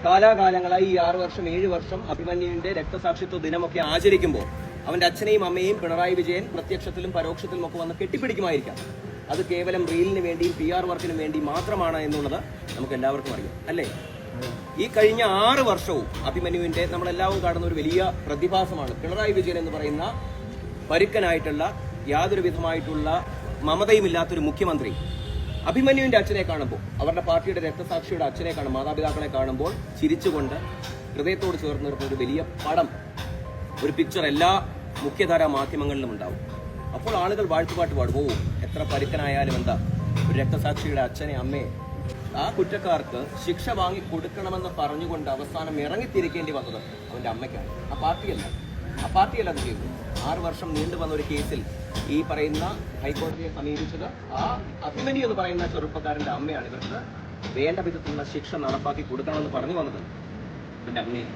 കാലാകാലങ്ങളായി ഈ 6 വർഷം 7 വർഷം അഭിമന്യുവിന്റെ രക്തസാക്ഷിത്വ ദിനമൊക്കെ ആചരിക്കുമ്പോൾ അവന്റെ അച്ഛനെയും അമ്മയെയും പിണറായി വിജയൻ പ്രത്യക്ഷത്തിലും പരോക്ഷത്തിലും ഒക്കെ വന്ന് കെട്ടിപ്പിടിക്കുമായിരിക്കാം. അത് കേവലം റീലിന് വേണ്ടിയും PR വർക്കിനും വേണ്ടി മാത്രമാണ് എന്നുള്ളത് നമുക്ക് എല്ലാവർക്കും അറിയാം, അല്ലേ? ഈ കഴിഞ്ഞ 6 വർഷവും അഭിമന്യുവിന്റെ നമ്മളെല്ലാവരും കാണുന്ന ഒരു വലിയ പ്രതിഭാസമാണ് പിണറായി വിജയൻ എന്ന് പറയുന്ന പരുക്കനായിട്ടുള്ള യാതൊരു വിധമായിട്ടുള്ള മമതയുമില്ലാത്തൊരു മുഖ്യമന്ത്രി അഭിമന്യുവിന്റെ അച്ഛനെ കാണുമ്പോൾ, അവരുടെ പാർട്ടിയുടെ രക്തസാക്ഷിയുടെ അച്ഛനെ കാണുമ്പോൾ, മാതാപിതാക്കളെ കാണുമ്പോൾ ചിരിച്ചുകൊണ്ട് ഹൃദയത്തോട് ചേർന്ന് നിർത്തുന്ന ഒരു വലിയ പടം, ഒരു പിക്ചർ എല്ലാ മുഖ്യധാരാ മാധ്യമങ്ങളിലും ഉണ്ടാവും. അപ്പോൾ ആളുകൾ വാഴ്ത്തുപാട്ട് പാടും, ഓ എത്ര പരുക്കനായാലും എന്താ, ഒരു രക്തസാക്ഷിയുടെ അച്ഛനെ അമ്മയെ ആ കുറ്റക്കാർക്ക് ശിക്ഷ വാങ്ങി കൊടുക്കണമെന്ന് പറഞ്ഞുകൊണ്ട് അവസാനം ഇറങ്ങിത്തിരിക്കേണ്ടി വന്നത് അവന്റെ അമ്മയ്ക്കാണ്, ആ പാർട്ടിയല്ല അത് ചെയ്തു. 6 വർഷം നീണ്ടു വന്ന ഒരു കേസിൽ ഈ പറയുന്ന ഹൈക്കോടതിയെ സമീപിച്ചത് ആ അഭിമന്യു എന്ന് പറയുന്ന ചെറുപ്പക്കാരന്റെ അമ്മയാണ്. ഇവർക്ക് വേണ്ട വിധത്തിലുള്ള ശിക്ഷ നടപ്പാക്കി കൊടുക്കണമെന്ന് പറഞ്ഞു വന്നത് എന്റെ അമ്മയെ.